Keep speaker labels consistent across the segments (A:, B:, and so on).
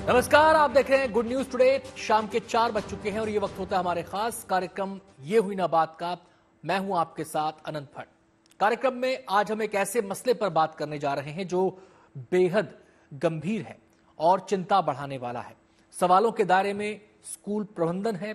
A: नमस्कार, आप देख रहे हैं गुड न्यूज टुडे। शाम के 4 बज चुके हैं और ये वक्त होता है हमारे खास कार्यक्रम ये हुई ना बात का। मैं हूं आपके साथ अनंत भट्ट। कार्यक्रम में आज हम एक ऐसे मसले पर बात करने जा रहे हैं जो बेहद गंभीर है और चिंता बढ़ाने वाला है। सवालों के दायरे में स्कूल प्रबंधन है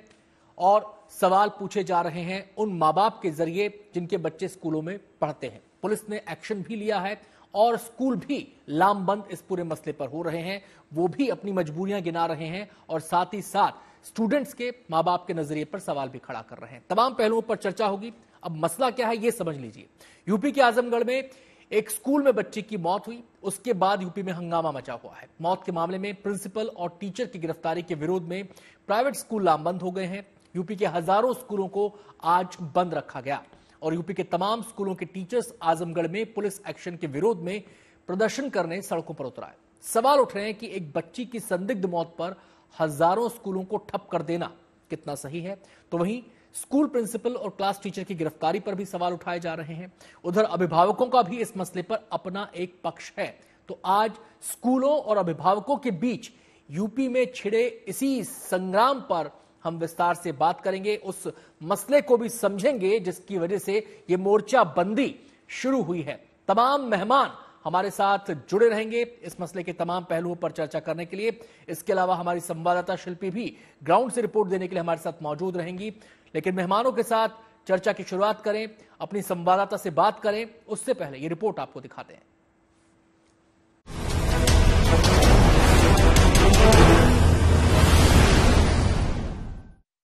A: और सवाल पूछे जा रहे हैं उन माँ बाप के जरिए जिनके बच्चे स्कूलों में पढ़ते हैं। पुलिस ने एक्शन भी लिया है और स्कूल भी लामबंद इस पूरे मसले पर हो रहे हैं। वो भी अपनी मजबूरियां गिना रहे हैं और साथ ही साथ स्टूडेंट्स के माँ बाप के नजरिए पर सवाल भी खड़ा कर रहे हैं। तमाम पहलुओं पर चर्चा होगी। अब मसला क्या है ये समझ लीजिए। यूपी के आजमगढ़ में एक स्कूल में बच्चे की मौत हुई, उसके बाद यूपी में हंगामा मचा हुआ है। मौत के मामले में प्रिंसिपल और टीचर की गिरफ्तारी के विरोध में प्राइवेट स्कूल लामबंद हो गए हैं। यूपी के हजारों स्कूलों को आज बंद रखा गया और यूपी के तमाम स्कूलों के टीचर्स आजमगढ़ में पुलिस एक्शन के विरोध में प्रदर्शन करने सड़कों पर उतर आए। सवाल उठ रहे हैं कि एक बच्ची की संदिग्ध मौत पर हजारों स्कूलों को ठप कर देना कितना सही है। तो वहीं स्कूल प्रिंसिपल और क्लास टीचर की गिरफ्तारी पर भी सवाल उठाए जा रहे हैं। उधर अभिभावकों का भी इस मसले पर अपना एक पक्ष है। तो आज स्कूलों और अभिभावकों के बीच यूपी में छिड़े इसी संग्राम पर हम विस्तार से बात करेंगे। उस मसले को भी समझेंगे जिसकी वजह से ये मोर्चा बंदी शुरू हुई है। तमाम मेहमान हमारे साथ जुड़े रहेंगे इस मसले के तमाम पहलुओं पर चर्चा करने के लिए। इसके अलावा हमारी संवाददाता शिल्पी भी ग्राउंड से रिपोर्ट देने के लिए हमारे साथ मौजूद रहेंगी। लेकिन मेहमानों के साथ चर्चा की शुरुआत करें, अपनी संवाददाता से बात करें, उससे पहले ये रिपोर्ट आपको दिखाते हैं।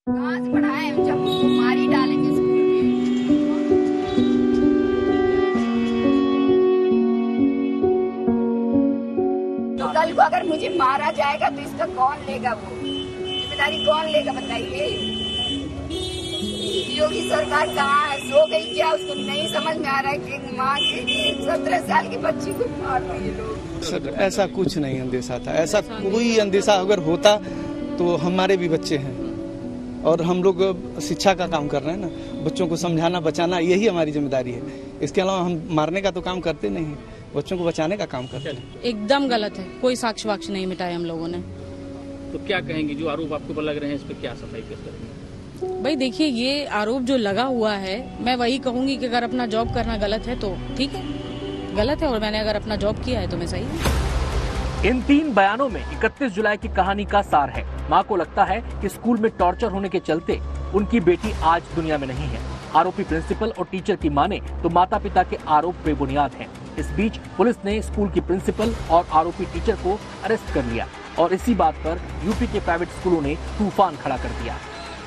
B: कहाँ से पढ़ाएं जब मारी डालेंगे स्कूल में। तो कल को अगर मुझे मारा जाएगा तो इसका कौन लेगा, वो जिम्मेदारी कौन लेगा बताइए। योगी सरकार कहाँ है, सो गई क्या? उसको नहीं समझ में आ रहा है कि माँ के 17 साल की बच्ची को मार दिए लोग।
C: सर ऐसा कुछ नहीं अंदेशा था। ऐसा कोई अंदेशा अगर होता तो हमारे भी बच्चे हैं और हम लोग शिक्षा का काम कर रहे हैं ना, बच्चों को समझाना बचाना यही हमारी जिम्मेदारी है। इसके अलावा हम मारने का तो काम करते नहीं, बच्चों को बचाने का काम करते हैं।
D: एकदम गलत है, कोई साक्ष्य वाक्ष्य नहीं मिटाए हम लोगों ने।
E: तो क्या कहेंगे, जो आरोप आपके ऊपर लग रहे हैं इस पर क्या सफाई पेश करेंगे?
D: भाई देखिए, ये आरोप जो लगा हुआ है, मैं वही कहूंगी कि अगर अपना जॉब करना गलत है तो ठीक है, गलत है, और मैंने अगर अपना जॉब किया है तो मैं सही हूँ।
A: इन 3 बयानों में 31 जुलाई की कहानी का सार है। माँ को लगता है कि स्कूल में टॉर्चर होने के चलते उनकी बेटी आज दुनिया में नहीं है। आरोपी प्रिंसिपल और टीचर की माने तो माता पिता के आरोप बेबुनियाद हैं। इस बीच पुलिस ने स्कूल की प्रिंसिपल और आरोपी टीचर को अरेस्ट कर लिया और इसी बात पर यूपी के प्राइवेट स्कूलों ने तूफान खड़ा कर दिया।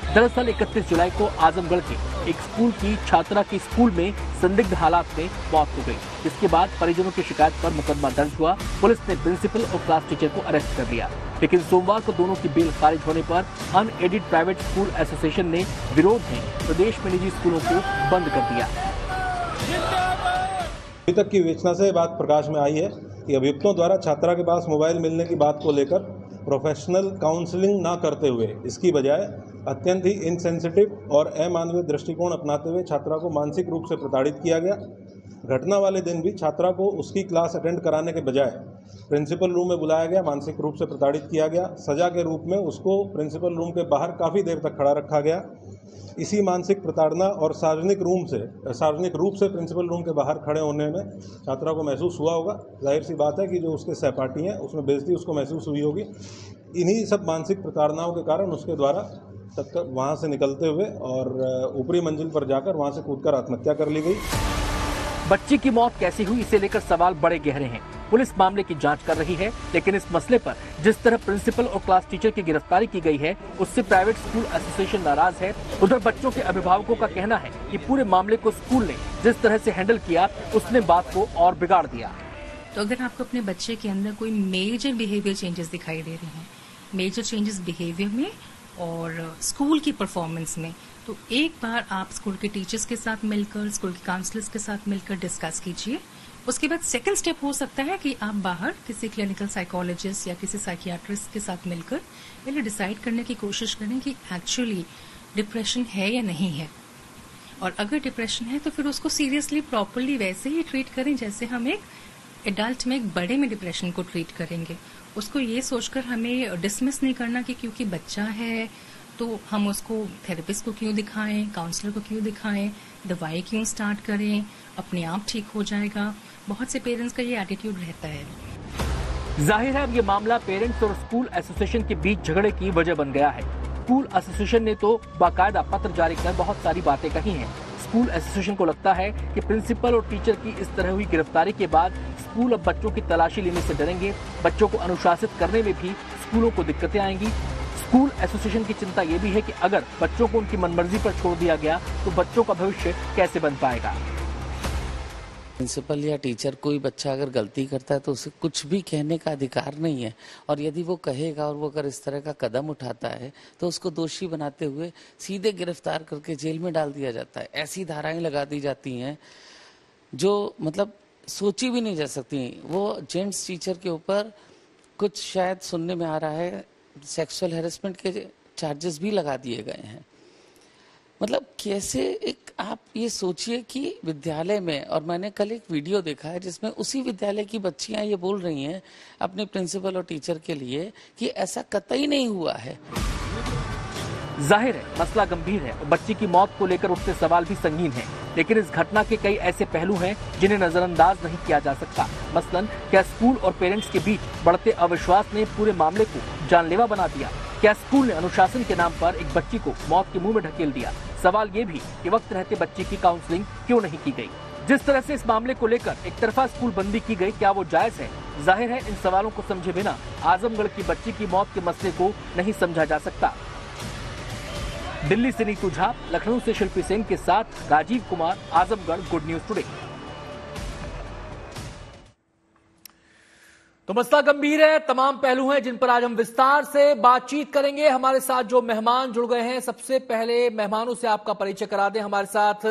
A: दरअसल 31 जुलाई को आजमगढ़ के एक स्कूल की छात्रा की स्कूल में संदिग्ध हालात में मौत हो गई, जिसके बाद परिजनों की शिकायत पर मुकदमा दर्ज हुआ। पुलिस ने प्रिंसिपल और क्लास टीचर को अरेस्ट कर लिया, लेकिन सोमवार को दोनों की बेल खारिज होने पर अनएडेड प्राइवेट स्कूल एसोसिएशन ने विरोध में प्रदेश में निजी स्कूलों को बंद कर दिया।
F: अभी तक की विवेचना से बात प्रकाश में आई है कि अभियुक्तों द्वारा छात्रा के पास मोबाइल मिलने की बात को लेकर प्रोफेशनल काउंसलिंग न करते हुए इसकी बजाय अत्यंत ही इनसेंसिटिव और अमानवीय दृष्टिकोण अपनाते हुए छात्रा को मानसिक रूप से प्रताड़ित किया गया। घटना वाले दिन भी छात्रा को उसकी क्लास अटेंड कराने के बजाय प्रिंसिपल रूम में बुलाया गया, मानसिक रूप से प्रताड़ित किया गया। सजा के रूप में उसको प्रिंसिपल रूम के बाहर काफ़ी देर तक खड़ा रखा गया। इसी मानसिक प्रताड़ना और सार्वजनिक रूप से प्रिंसिपल रूम के बाहर खड़े होने में छात्रा को महसूस हुआ होगा। जाहिर सी बात है कि जो उसके सहपाठी हैं उसमें बेइज्जती उसको महसूस हुई होगी। इन्हीं सब मानसिक प्रताड़नाओं के कारण उसके द्वारा तक वहाँ से निकलते हुए और ऊपरी मंजिल पर जाकर वहाँ से कूदकर आत्महत्या कर ली गई।
A: बच्ची की मौत कैसी हुई, इसे लेकर सवाल बड़े गहरे हैं। पुलिस मामले की जांच कर रही है, लेकिन इस मसले पर जिस तरह प्रिंसिपल और क्लास टीचर की गिरफ्तारी की गई है उससे प्राइवेट स्कूल एसोसिएशन नाराज है। उधर बच्चों के अभिभावकों का कहना है कि पूरे मामले को स्कूल ने जिस तरह से हैंडल किया उसने बात को और बिगाड़ दिया।
G: तो अगर आपको अपने बच्चे के अंदर कोई मेजर बिहेवियर चेंजेस दिखाई दे रहे हैं, मेजर चेंजेस बिहेवियर में और स्कूल की परफॉर्मेंस में, तो एक बार आप स्कूल के टीचर्स के साथ मिलकर, स्कूल के काउंसलर्स के साथ मिलकर डिस्कस कीजिए। उसके बाद सेकंड स्टेप हो सकता है कि आप बाहर किसी क्लिनिकल साइकोलॉजिस्ट या किसी साइकियाट्रिस्ट के साथ मिलकर पहले डिसाइड करने की कोशिश करें कि एक्चुअली डिप्रेशन है या नहीं है, और अगर डिप्रेशन है तो फिर उसको सीरियसली प्रॉपरली वैसे ही ट्रीट करें जैसे हम एक एडल्ट में, एक बड़े में डिप्रेशन को ट्रीट करेंगे। उसको ये सोचकर हमें डिसमिस नहीं करना कि क्योंकि बच्चा है तो हम उसको थेरेपिस्ट को क्यों दिखाएं, काउंसलर को क्यों दिखाएं, दवाई क्यों स्टार्ट करें, अपने आप ठीक हो जाएगा। बहुत से पेरेंट्स का ये एटीट्यूड रहता है।
A: जाहिर है अब ये मामला पेरेंट्स और स्कूल एसोसिएशन के बीच झगड़े की वजह बन गया है। स्कूल एसोसिएशन ने तो बाकायदा पत्र जारी कर बहुत सारी बातें कही हैं। स्कूल एसोसिएशन को लगता है कि प्रिंसिपल और टीचर की इस तरह हुई गिरफ्तारी के बाद स्कूल अब बच्चों की तलाशी लेने से डरेंगे। बच्चों को अनुशासित करने में भी स्कूलों को दिक्कतें आएंगी। स्कूल एसोसिएशन की चिंता ये भी है कि अगर बच्चों को उनकी मनमर्जी पर छोड़ दिया गया तो बच्चों का भविष्य कैसे बन पाएगा।
H: प्रिंसिपल या टीचर कोई बच्चा अगर गलती करता है तो उसे कुछ भी कहने का अधिकार नहीं है, और यदि वो कहेगा और वो अगर इस तरह का कदम उठाता है तो उसको दोषी बनाते हुए सीधे गिरफ्तार करके जेल में डाल दिया जाता है। ऐसी धाराएं लगा दी जाती हैं जो मतलब सोची भी नहीं जा सकती। वो जेंट्स टीचर के ऊपर कुछ शायद सुनने में आ रहा है सेक्सुअल हैरेसमेंट के चार्जेस भी लगा दिए गए हैं। मतलब कैसे एक आप ये सोचिए कि विद्यालय में, और मैंने कल एक वीडियो देखा है जिसमें उसी विद्यालय की बच्चियां ये बोल रही हैं अपने प्रिंसिपल और टीचर के लिए कि ऐसा कतई नहीं हुआ है।
A: जाहिर है मसला गंभीर है और बच्ची की मौत को लेकर उठते सवाल भी संगीन हैं। लेकिन इस घटना के कई ऐसे पहलू हैं जिन्हें नजरअंदाज नहीं किया जा सकता। मसलन क्या स्कूल और पेरेंट्स के बीच बढ़ते अविश्वास ने पूरे मामले को जानलेवा बना दिया? क्या स्कूल ने अनुशासन के नाम पर एक बच्ची को मौत के मुंह में ढकेल दिया? सवाल ये भी कि वक्त रहते बच्ची की काउंसलिंग क्यों नहीं की गई? जिस तरह से इस मामले को लेकर एक तरफा स्कूल बंदी की गई, क्या वो जायज है? जाहिर है इन सवालों को समझे बिना आजमगढ़ की बच्ची की मौत के मसले को नहीं समझा जा सकता। दिल्ली से नीतू झा, लखनऊ से शिल्पी सेन के साथ Rajiv Kumar, Azamgarh, good news today. तो मसला गंभीर है, तमाम पहलू हैं जिन पर आज हम विस्तार से बातचीत करेंगे। हमारे साथ जो मेहमान जुड़ गए हैं, सबसे पहले मेहमानों से आपका परिचय करा दें। हमारे साथ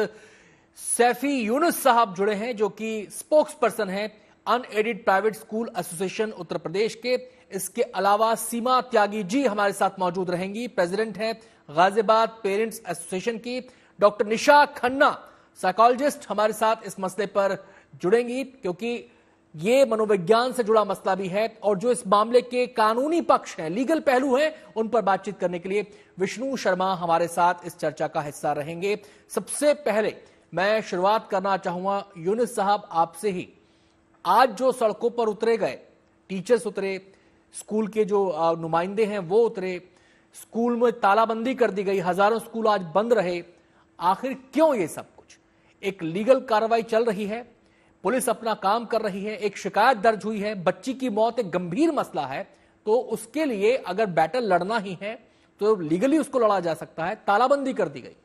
A: सैफी यूनुस साहब जुड़े हैं जो कि स्पोक्स पर्सन हैं unaided private school association Uttar Pradesh के। इसके अलावा सीमा त्यागी जी हमारे साथ मौजूद रहेंगी, प्रेसिडेंट हैं गाजियाबाद पेरेंट्स एसोसिएशन की। डॉक्टर निशा खन्ना साइकोलॉजिस्ट हमारे साथ इस मसले पर जुड़ेंगी क्योंकि ये मनोविज्ञान से जुड़ा मसला भी है और जो इस मामले के कानूनी पक्ष हैं, लीगल पहलू हैं, उन पर बातचीत करने के लिए विष्णु शर्मा हमारे साथ इस चर्चा का हिस्सा रहेंगे। सबसे पहले मैं शुरुआत करना चाहूंगा यूनुस साहब आपसे ही। आज जो सड़कों पर उतरे गए, टीचर्स उतरे, स्कूल के जो नुमाइंदे हैं वो उतरे, स्कूल में तालाबंदी कर दी गई, हजारों स्कूल आज बंद रहे, आखिर क्यों ये सब कुछ? एक लीगल कार्रवाई चल रही है, पुलिस अपना काम कर रही है, एक शिकायत दर्ज हुई है, बच्ची की मौत एक गंभीर मसला है, तो उसके लिए अगर बैटल लड़ना ही है तो लीगली उसको लड़ा जा सकता है। तालाबंदी कर दी गई।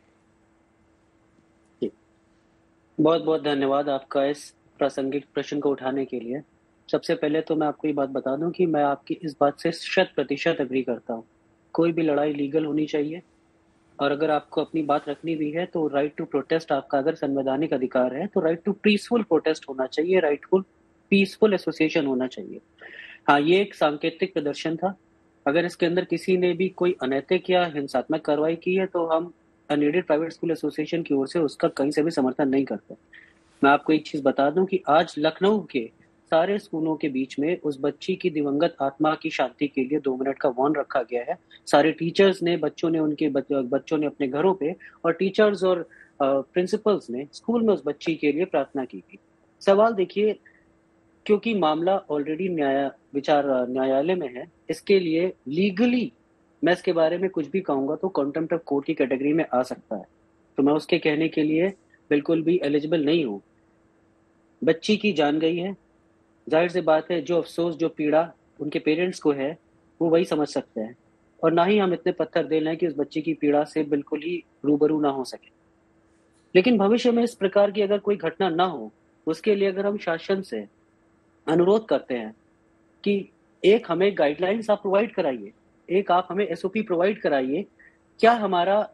I: बहुत बहुत धन्यवाद आपका इस प्रासंगिक प्रश्न को उठाने के लिए। सबसे पहले तो मैं आपको ये बात बता दूं कि मैं आपकी इस बात से 100% एग्री करता हूं। कोई भी लड़ाई लीगल होनी चाहिए और अगर आपको अपनी बात रखनी भी है तो राइट टू प्रोटेस्ट आपका अगर संवैधानिक अधिकार है तो राइट टू पीसफुल प्रोटेस्ट होना चाहिए, राइटफुल पीसफुल एसोसिएशन होना चाहिए। हाँ, ये एक सांकेतिक प्रदर्शन था। अगर इसके अंदर किसी ने भी कोई अनैतिक या हिंसात्मक कार्रवाई की है तो हम अनएडेड प्राइवेट स्कूल एसोसिएशन की ओर से उसका कहीं से भी समर्थन नहीं करते। मैं आपको एक चीज बता दूं कि आज लखनऊ के सारे स्कूलों के बीच में उस बच्ची की दिवंगत आत्मा की शांति के लिए 2 मिनट का मौन रखा गया है। सारे टीचर्स ने, बच्चों ने अपने घरों पे और टीचर्स और प्रिंसिपल्स ने स्कूल में उस बच्ची के लिए प्रार्थना की थी। सवाल देखिए, क्योंकि मामला ऑलरेडी न्यायालय में है, इसके लिए लीगली मैं इसके बारे में कुछ भी कहूंगा तो कंटेम्प्ट ऑफ कोर्ट की कैटेगरी में आ सकता है, तो मैं उसके कहने के लिए बिल्कुल भी एलिजिबल नहीं हूं। बच्ची की जान गई है, जाहिर सी बात है जो अफसोस, जो पीड़ा उनके पेरेंट्स को है वो वही समझ सकते हैं, और ना ही हम इतने पत्थर दे लें कि उस बच्ची की पीड़ा से बिल्कुल ही रूबरू ना हो सके। लेकिन भविष्य में इस प्रकार की अगर कोई घटना ना हो, उसके लिए अगर हम शासन से अनुरोध करते हैं कि एक हमें गाइडलाइंस आप प्रोवाइड कराइए, एक आप हमें एसओपी प्रोवाइड कराइए, क्या हमारा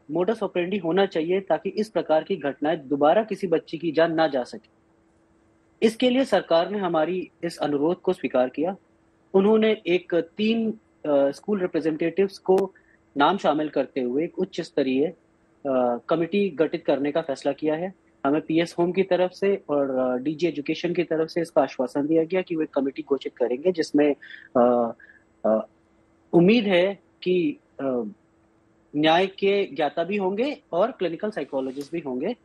I: मोडस ऑपरेंडी होना चाहिए ताकि इस प्रकार की घटनाएं दोबारा किसी बच्ची की जान ना जा सके। इसके लिए सरकार ने हमारी इस अनुरोध को स्वीकार किया। उन्होंने 3 स्कूल रिप्रेजेंटेटिव्स को नाम शामिल करते हुए एक उच्च स्तरीय कमिटी गठित करने का फैसला किया है। हमें पीएस होम की तरफ से और डीजी एजुकेशन की तरफ से इसका आश्वासन दिया गया कि वो एक कमेटी घोषित करेंगे, जिसमें उम्मीद है कि न्याय के ज्ञाता भी होंगे और क्लिनिकल साइकोलॉजिस्ट भी होंगे।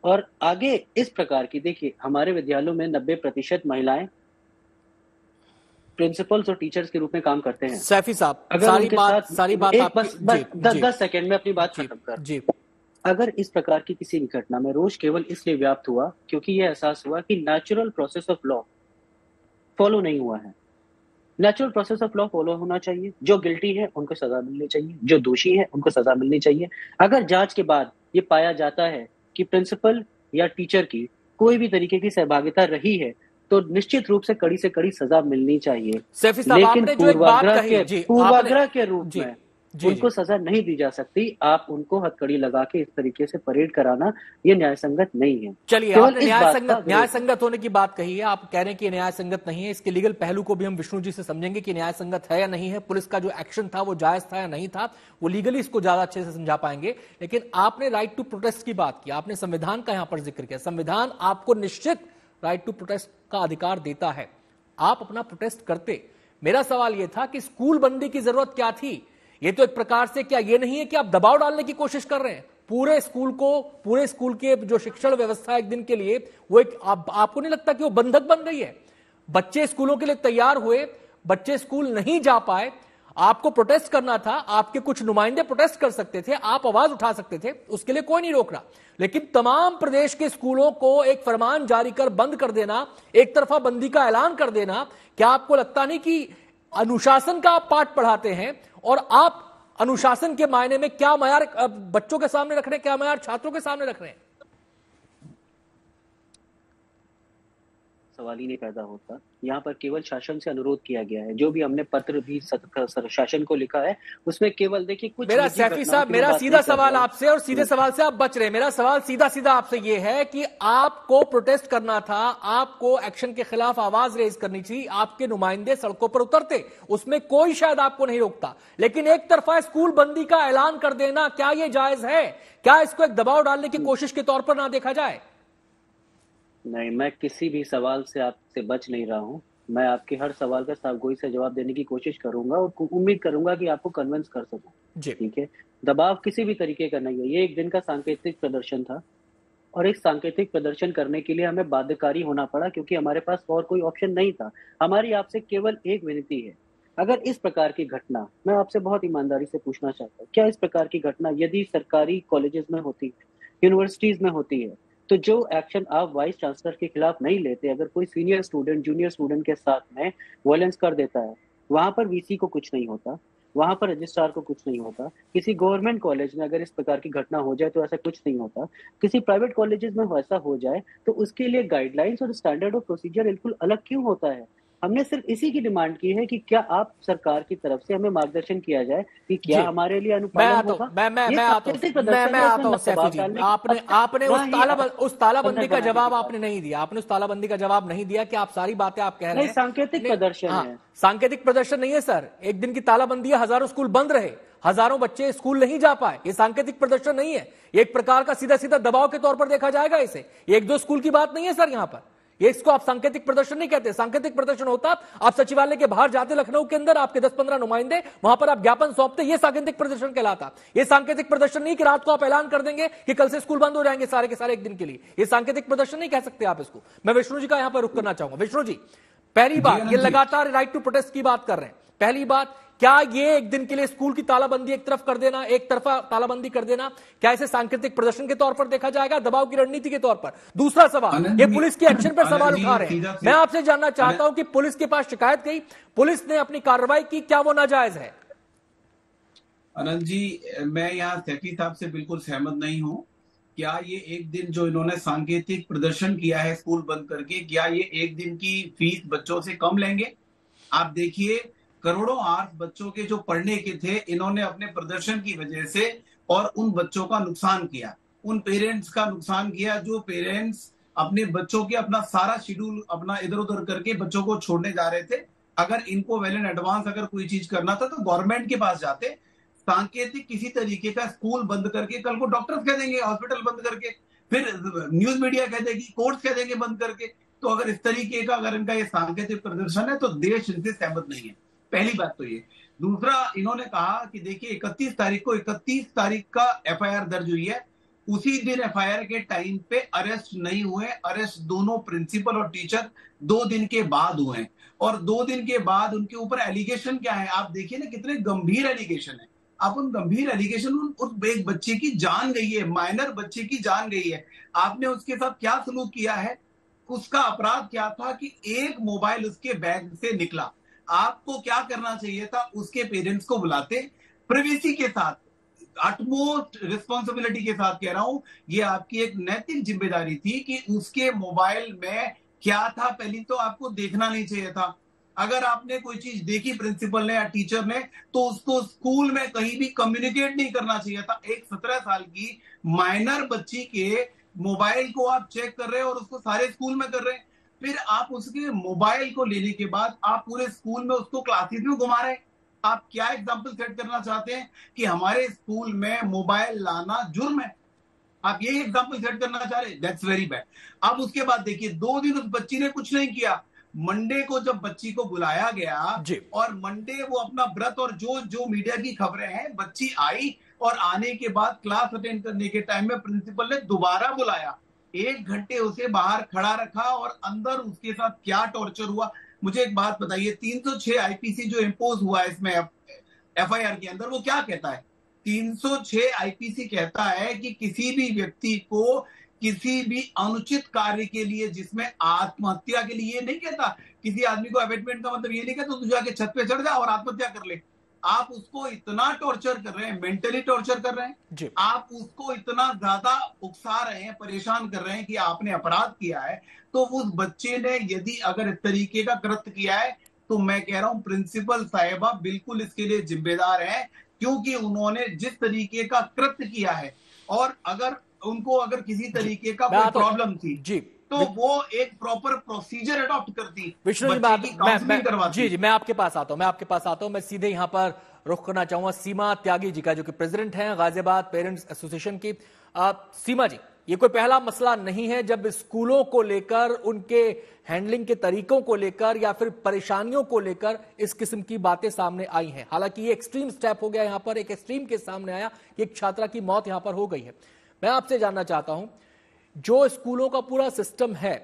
I: और आगे इस प्रकार की, देखिए हमारे विद्यालयों में 90% महिलाएं प्रिंसिपल्स और टीचर्स के रूप में काम करते हैं।
A: सैफी साहब,
I: अगर
A: सारी
I: उनके
A: बात
I: साथ
A: आपकी,
I: बस 10 सेकंड में अपनी बात
A: जी,
I: खत्म कर।
A: जी,
I: अगर इस प्रकार की किसी घटना में रोष केवल इसलिए व्याप्त हुआ क्योंकि यह एहसास हुआ कि natural process of law follow नहीं हुआ है। Natural process of law follow होना चाहिए। जो गिल्टी है उनको सजा मिलनी चाहिए, जो दोषी है उनको सजा मिलनी चाहिए। अगर जांच के बाद ये पाया जाता है कि प्रिंसिपल या टीचर की कोई भी तरीके की सहभागिता रही है तो निश्चित रूप से कड़ी सजा मिलनी चाहिए।
A: सैफी साहब,
I: लेकिन
A: आपने जो एक बात कही,
I: पूर्वाग्रह के रूप में
A: जी,
I: उनको सजा नहीं दी जा सकती। आप उनको हथकड़ी लगा के इस तरीके से परेड कराना ये न्याय संगत नहीं है।
A: चलिए, आपने न्याय संगत होने की बात कही है, आप कह रहे हैं कि न्याय संगत नहीं है। इसके लीगल पहलू को भी हम विष्णु जी से समझेंगे कि न्याय संगत है या नहीं है, पुलिस का जो एक्शन था वो जायज था या नहीं था, वो लीगली इसको ज्यादा अच्छे से समझा पाएंगे। लेकिन आपने राइट टू प्रोटेस्ट की बात की, आपने संविधान का यहां पर जिक्र किया। संविधान आपको निश्चित राइट टू प्रोटेस्ट का अधिकार देता है, आप अपना प्रोटेस्ट करते। मेरा सवाल यह था कि स्कूल बंदी की जरूरत क्या थी? ये तो एक प्रकार से, क्या ये नहीं है कि आप दबाव डालने की कोशिश कर रहे हैं पूरे स्कूल के जो शिक्षण व्यवस्था एक दिन के लिए, वो एक आपको नहीं लगता कि वो बंधक बन गई है? बच्चे स्कूलों के लिए तैयार हुए, बच्चे स्कूल नहीं जा पाए, आपको प्रोटेस्ट करना था, आपके कुछ नुमाइंदे प्रोटेस्ट कर सकते थे, आप आवाज उठा सकते थे, उसके लिए कोई नहीं रोक रहा। लेकिन तमाम प्रदेश के स्कूलों को एक फरमान जारी कर बंद कर देना, एक तरफा बंदी का ऐलान कर देना, क्या आपको लगता नहीं कि अनुशासन का आप पाठ पढ़ाते हैं और आप अनुशासन के मायने में क्या मयार बच्चों के सामने रख रहे हैं, क्या मयार छात्रों के सामने रख रहे हैं?
I: सवाल ही नहीं पैदा होता। यहाँ पर केवल शासन से अनुरोध किया गया है। जो भी हमने पत्र भी शासन को लिखा है उसमें केवल देखिए कुछ।
A: मेरा सैफी साहब, मेरा सीधा सवाल आपसे, और सीधे सवाल से आप बच रहे हैं, मेरा सवाल सीधा आपसे ये है कि आपको प्रोटेस्ट करना था, आपको एक्शन के खिलाफ आवाज रेज करनी चाहिए, आपके नुमाइंदे सड़कों पर उतरते, उसमें कोई शायद आपको नहीं रोकता। लेकिन एक तरफा स्कूल बंदी का ऐलान कर देना, क्या यह जायज है? क्या इसको एक दबाव डालने की कोशिश के तौर पर ना देखा जाए?
I: नहीं, मैं किसी भी सवाल से आपसे बच नहीं रहा हूं। मैं आपके हर सवाल का साफगोई से जवाब देने की कोशिश करूंगा और उम्मीद करूंगा कि आपको कन्विंस कर सकूं। ठीक है, दबाव किसी भी तरीके का नहीं है। ये एक दिन का सांकेतिक प्रदर्शन था और एक सांकेतिक प्रदर्शन करने के लिए हमें बाध्यकारी होना पड़ा क्योंकि हमारे पास और कोई ऑप्शन नहीं था। हमारी आपसे केवल एक विनती है, अगर इस प्रकार की घटना, मैं आपसे बहुत ईमानदारी से पूछना चाहता हूँ, क्या इस प्रकार की घटना यदि सरकारी कॉलेजेस में होती, यूनिवर्सिटीज में होती है, तो जो एक्शन आप वाइस चांसलर के खिलाफ नहीं लेते, अगर कोई सीनियर स्टूडेंट जूनियर स्टूडेंट के साथ में वायलेंस कर देता है, वहां पर वीसी को कुछ नहीं होता, वहां पर रजिस्ट्रार को कुछ नहीं होता। किसी गवर्नमेंट कॉलेज में अगर इस प्रकार की घटना हो जाए तो ऐसा कुछ नहीं होता। किसी प्राइवेट कॉलेजेस में वैसा हो जाए तो उसके लिए गाइडलाइंस और स्टैंडर्ड ऑफ प्रोसीजर बिल्कुल अलग क्यों होता है? हमने सिर्फ इसी की डिमांड की है कि क्या आप सरकार की तरफ से हमें मार्गदर्शन किया जाए कि क्या हमारे लिए अनुपालन होगा।
A: मैं आता हूं सैफी जी, आपने उस तालाबंदी का जवाब आपने नहीं दिया, आपने उस तालाबंदी का जवाब नहीं दिया कि आप सारी बातें आप कह रहे हैं
I: सांकेतिक प्रदर्शन है।
A: सांकेतिक प्रदर्शन नहीं है सर, एक दिन की तालाबंदी है, हजारों स्कूल बंद रहे, हजारों बच्चे स्कूल नहीं जा पाए, ये सांकेतिक प्रदर्शन नहीं है, एक प्रकार का सीधा दबाव के तौर पर देखा जाएगा इसे। एक दो स्कूल की बात नहीं है सर, यहां पर ये इसको आप सांकेतिक प्रदर्शन नहीं कहते। सांकेतिक प्रदर्शन होता आप सचिवालय के बाहर जाते, लखनऊ के अंदर आपके 10-15 नुमाइंदे, वहां पर आप ज्ञापन सौंपते, ये सांकेतिक प्रदर्शन कहलाता। ये सांकेतिक प्रदर्शन नहीं कि रात को आप ऐलान कर देंगे कि कल से स्कूल बंद हो जाएंगे सारे के सारे एक दिन के लिए, ये सांकेतिक प्रदर्शन नहीं कह सकते आप इसको। मैं विष्णु जी का यहां पर रुख करना चाहूंगा। विष्णु जी, पहली बात, ये लगातार राइट टू प्रोटेस्ट की बात कर रहे हैं, पहली बात, क्या ये एक दिन के लिए स्कूल की तालाबंदी एक तरफ कर देना, एक तरफा तालाबंदी कर देना, क्या इसे सांकेतिक प्रदर्शन के तौर पर देखा जाएगा, दबाव की रणनीति के तौर पर? दूसरा सवाल, ये पुलिस के एक्शन पर सवाल उठा रहे हैं, मैं आपसे जानना चाहता हूं कि पुलिस के पास शिकायत गई, पुलिस ने अपनी कार्रवाई की, क्या वो नाजायज है?
J: आनंद जी, मैं यहाँ सैफी साहब से बिल्कुल सहमत नहीं हूँ। क्या ये एक दिन जो इन्होंने सांकेतिक प्रदर्शन किया है स्कूल बंद करके, क्या ये एक दिन की फीस बच्चों से कम लेंगे? आप देखिए, करोड़ों आर्ट्स बच्चों के जो पढ़ने के थे, इन्होंने अपने प्रदर्शन की वजह से और उन बच्चों का नुकसान किया, उन पेरेंट्स का नुकसान किया जो पेरेंट्स अपने बच्चों के अपना सारा शेड्यूल अपना इधर उधर करके बच्चों को छोड़ने जा रहे थे। अगर इनको वेल इन एडवांस अगर कोई चीज करना था तो गवर्नमेंट के पास जाते। सांकेतिक किसी तरीके का स्कूल बंद करके, कल को डॉक्टर्स कह देंगे हॉस्पिटल बंद करके फिर न्यूज मीडिया कह देगी, कोर्ट्स कह देंगे बंद करके। तो अगर इस तरीके का अगर इनका ये सांकेतिक प्रदर्शन है तो देश इनसे सहमत नहीं है। पहली बात तो ये। दूसरा, इन्होंने कहा कि देखिए 31 तारीख का एफआईआर दर्ज हुई है, उसी दिन एफआईआर के टाइम पे अरेस्ट नहीं हुए। अरेस्ट दोनों प्रिंसिपल और टीचर 2 दिन के बाद हुए हैं, और 2 दिन के बाद उनके ऊपर एलिगेशन क्या है आप देखिए ना, कितने गंभीर एलिगेशन है। आप उन गंभीर एलिगेशन, उस एक बच्चे की जान गई है, माइनर बच्चे की जान गई है, आपने उसके साथ क्या सलूक किया है, उसका अपराध क्या था कि एक मोबाइल उसके बैग से निकला। आपको क्या करना चाहिए था, उसके पेरेंट्स को बुलाते, प्रिवेसी के साथ, अटमोस्ट रिस्पॉन्सिबिलिटी के साथ कह रहा हूं, ये आपकी एक नैतिक जिम्मेदारी थी कि उसके मोबाइल में क्या था पहले तो आपको देखना नहीं चाहिए था। अगर आपने कोई चीज देखी प्रिंसिपल ने या टीचर ने, तो उसको स्कूल में कहीं भी कम्युनिकेट नहीं करना चाहिए था। एक 17 साल की माइनर बच्ची के मोबाइल को आप चेक कर रहे हैं और उसको सारे स्कूल में कर रहे हैं, फिर आप उसके मोबाइल को लेने के बाद आप पूरे स्कूल में उसको क्लासेस में घुमा रहे हैं। आप क्या एग्जाम्पल सेट करना चाहते हैं कि हमारे स्कूल में मोबाइल लाना जुर्म है? आप यही एग्जाम्पल सेट करना चाह रहे हैं? That's very bad. अब उसके बाद देखिए 2 दिन उस बच्ची ने कुछ नहीं किया। मंडे को जब बच्ची को बुलाया गया और मंडे वो अपना व्रत और जो मीडिया की खबरें हैं, बच्ची आई और आने के बाद क्लास अटेंड करने के टाइम में प्रिंसिपल ने दोबारा बुलाया, 1 घंटे उसे बाहर खड़ा रखा और अंदर उसके साथ क्या टॉर्चर हुआ। मुझे एक बात बताइए, 306 आईपीसी जो इम्पोज हुआ है इसमें एफआईआर के अंदर, वो क्या कहता है? 306 आईपीसी कहता है कि किसी भी व्यक्ति को किसी भी अनुचित कार्य के लिए, जिसमें आत्महत्या के लिए, नहीं कहता किसी आदमी को अबेटमेंट का मतलब ये नहीं कहता तू जाके छत पे चढ़ जा और आत्महत्या कर ले। आप उसको इतना टॉर्चर कर रहे हैं, मेंटली टॉर्चर कर रहे हैं, आप उसको इतना ज्यादा उकसा रहे हैं, परेशान कर रहे हैं कि आपने अपराध किया है। तो उस बच्चे ने यदि अगर इस तरीके का कृत्य किया है तो मैं कह रहा हूं प्रिंसिपल साहिबा बिल्कुल इसके लिए जिम्मेदार है, क्योंकि उन्होंने जिस तरीके का कृत्य किया है, और अगर उनको अगर किसी तरीके का कोई प्रॉब्लम थी तो वो एक प्रॉपर प्रोसीजर अडॉप्ट करती,
A: विष्णु जी, जी मैं आपके पास आता हूं। मैं सीधे यहां पर रुख करना चाहूंगा सीमा त्यागी जी का, जो कि प्रेसिडेंट हैं गाजियाबाद पेरेंट्स एसोसिएशन की। सीमा जी, ये कोई पहला मसला नहीं है जब स्कूलों को लेकर, उनके हैंडलिंग के तरीकों को लेकर या फिर परेशानियों को लेकर इस किस्म की बातें सामने आई हैं। हालांकि ये एक्सट्रीम स्टेप हो गया, यहां पर एक एक्सट्रीम के सामने आया कि एक छात्रा की मौत यहां पर हो गई है। मैं आपसे जानना चाहता हूं, जो स्कूलों का पूरा सिस्टम है,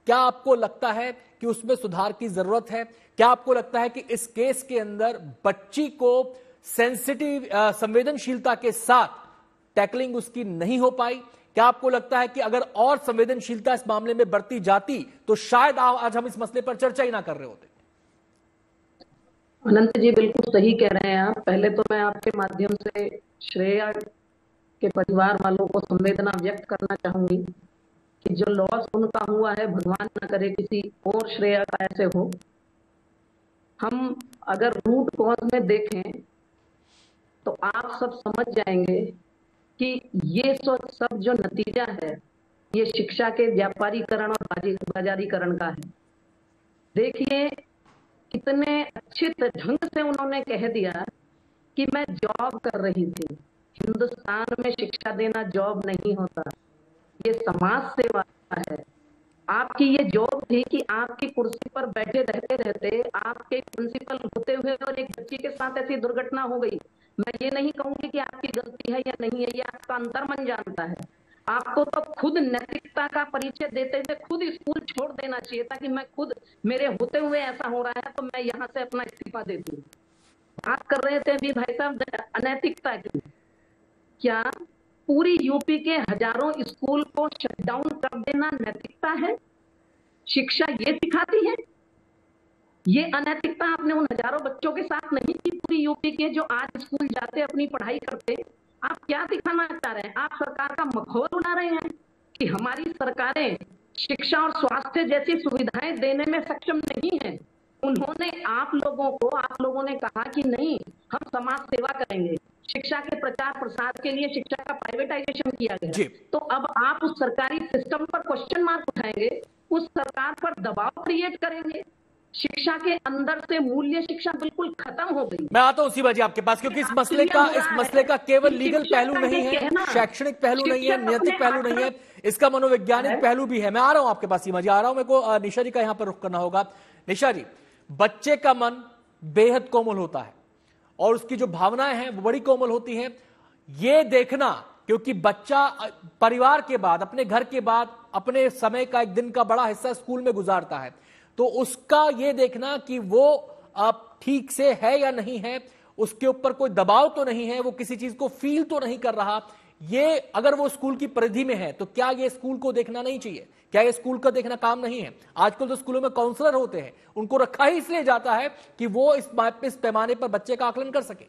A: क्या आपको लगता है कि उसमें सुधार की जरूरत है? क्या आपको लगता है कि इस केस के अंदर बच्ची को सेंसिटिव संवेदनशीलता के साथ टैकलिंग उसकी नहीं हो पाई? क्या आपको लगता है कि अगर और संवेदनशीलता इस मामले में बरती जाती तो शायद आज हम इस मसले पर चर्चा ही ना कर रहे होते?
K: अनंत जी बिल्कुल सही कह रहे हैं आप। पहले तो मैं आपके माध्यम से श्रेया के परिवार वालों को संवेदना व्यक्त करना चाहूंगी कि जो लॉस उनका हुआ है, भगवान न करे किसी और श्रेया का ऐसे हो। हम अगर रूट कॉज में देखें तो आप सब समझ जाएंगे कि ये सब जो नतीजा है ये शिक्षा के व्यापारीकरण और बाजारीकरण का है। देखिए कितने अच्छे ढंग से उन्होंने कह दिया कि मैं जॉब कर रही थी। हिंदुस्तान में शिक्षा देना जॉब नहीं होता, ये समाज सेवा है। आपकी ये जॉब थी कि आपकी कुर्सी पर बैठे रहते रहते आपके प्रिंसिपल होते हुए और एक बच्ची के साथ ऐसी दुर्घटना हो गई। मैं ये नहीं कहूंगी कि आपकी गलती है या नहीं है, ये आपका अंतर्मन जानता है। आपको तो खुद नैतिकता का परिचय देते हुए खुद स्कूल छोड़ देना चाहिए था कि मैं खुद, मेरे होते हुए ऐसा हो रहा है तो मैं यहाँ से अपना इस्तीफा दे दूं। बात कर रहे थे अभी भाई साहब अनैतिकता की। क्या पूरी यूपी के हजारों स्कूल को शटडाउन कर देना नैतिकता है? शिक्षा ये सिखाती है? ये अनैतिकता आपने उन हजारों बच्चों के साथ नहीं की, पूरी यूपी के जो आज स्कूल जाते अपनी पढ़ाई करते। आप क्या दिखाना चाह रहे हैं? आप सरकार का मखौल उड़ा रहे हैं कि हमारी सरकारें शिक्षा और स्वास्थ्य जैसी सुविधाएं देने में सक्षम नहीं है। उन्होंने आप लोगों ने कहा कि नहीं, हम समाज सेवा करेंगे। शिक्षा के प्रचार प्रसार के लिए शिक्षा का प्राइवेटाइजेशन किया गया। तो अब आप उस सरकारी सिस्टम पर क्वेश्चन मार्क उठाएंगे, उस सरकार पर दबाव क्रिएट करेंगे शिक्षा के अंदर से मूल्य शिक्षा बिल्कुल खत्म हो गई।
A: मैं आता हूं सीमा जी आपके पास, क्योंकि इस मसले का केवल लीगल पहलू नहीं है, शैक्षणिक पहलू नहीं है, नैतिक पहलू नहीं है, इसका मनोवैज्ञानिक पहलू भी है। मैं आ रहा हूं आपके पास सीमा जी, आ रहा हूं। मेरे को निशा जी का यहां पर रुख करना होगा। निशा जी, बच्चे का मन बेहद कोमल होता है और उसकी जो भावनाएं हैं वो बड़ी कोमल होती हैं। ये देखना, क्योंकि बच्चा परिवार के बाद, अपने घर के बाद अपने समय का एक दिन का बड़ा हिस्सा स्कूल में गुजारता है, तो उसका ये देखना कि वो अब ठीक से है या नहीं है, उसके ऊपर कोई दबाव तो नहीं है, वो किसी चीज को फील तो नहीं कर रहा, ये अगर वो स्कूल की परिधि में है तो क्या ये स्कूल को देखना नहीं चाहिए? क्या ये स्कूल का देखना काम नहीं है? आजकल तो स्कूलों में काउंसलर होते हैं, उनको रखा ही इसलिए जाता है कि वो इस बात पे, इस पैमाने पर बच्चे का आकलन कर सके।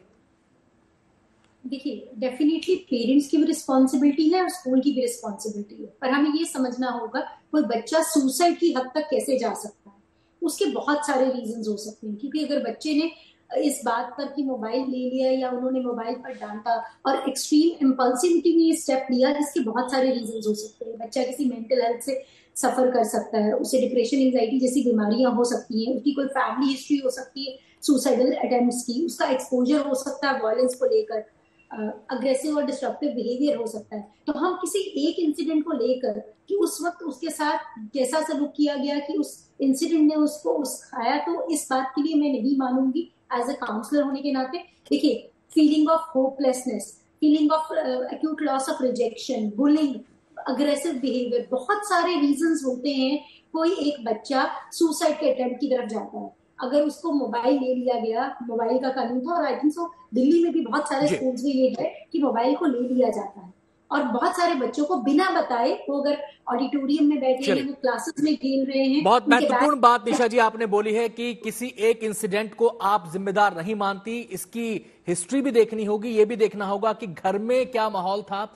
L: देखिए, डेफिनेटली पेरेंट्स की भी रिस्पॉन्सिबिलिटी है और स्कूल की भी रिस्पॉन्सिबिलिटी है, पर हमें ये समझना होगा कोई बच्चा सुसाइड की हद तक कैसे जा सकता है। उसके बहुत सारे रीजंस हो सकते हैं, क्योंकि अगर बच्चे ने इस बात पर कि मोबाइल ले लिया या उन्होंने मोबाइल पर डांटा और एक्सट्रीम इम्पल्सिविटी में ये स्टेप लिया, इसके बहुत सारे रीजंस हो सकते हैं। बच्चा किसी मेंटल हेल्थ से सफर कर सकता है, उसे डिप्रेशन, एंजाइटी जैसी बीमारियां हो सकती हैं, उसकी कोई फैमिली हिस्ट्री हो सकती है सुसाइडल अटेम्प्ट्स की, उसका एक्सपोजर हो सकता है वायलेंस को लेकर, अग्रेसिव और डिस्ट्रक्टिव बिहेवियर हो सकता है। तो हम किसी एक इंसिडेंट को लेकर कि उस वक्त उसके साथ कैसा सलूक किया गया कि उस इंसिडेंट ने उसको उस्काया, तो इस बात के लिए मैं नहीं मानूंगी एज अ काउंसलर होने के नाते। देखिए, feeling of hopelessness, feeling of acute loss of rejection, bullying, aggressive behaviour, बहुत सारे रीजंस होते हैं कोई एक बच्चा सुसाइड के अटेम्प्ट की तरफ जाता है। अगर उसको मोबाइल ले लिया गया, मोबाइल का कानून था और आई थिंक सो दिल्ली में भी बहुत सारे स्कूल्स में ये है कि मोबाइल को ले लिया जाता है, और बहुत सारे बच्चों को बिना बताए, वो अगर ऑडिटोरियम में बैठे हैं, वो क्लासेस में खेल रहे हैं।
A: बहुत महत्वपूर्ण बात निशा जी आपने बोली है कि किसी एक इंसिडेंट को आप जिम्मेदार नहीं मानती, इसकी हिस्ट्री भी देखनी होगी, ये भी देखना होगा कि घर में क्या माहौल था,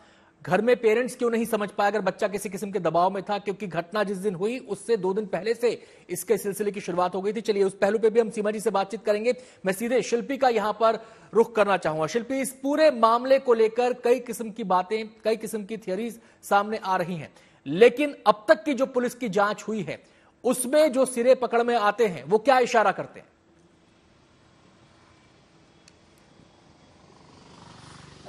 A: घर में पेरेंट्स क्यों नहीं समझ पाए अगर बच्चा किसी किस्म के दबाव में था, क्योंकि घटना जिस दिन हुई उससे 2 दिन पहले से इसके सिलसिले की शुरुआत हो गई थी। चलिए, उस पहलू पे भी हम सीमा जी से बातचीत करेंगे। मैं सीधे शिल्पी का यहां पर रुख करना चाहूंगा। शिल्पी, इस पूरे मामले को लेकर कई किस्म की बातें, कई किस्म की थियरीज सामने आ रही हैं, लेकिन अब तक की जो पुलिस की जांच हुई है उसमें जो सिरे पकड़ में आते हैं वो क्या इशारा करते हैं?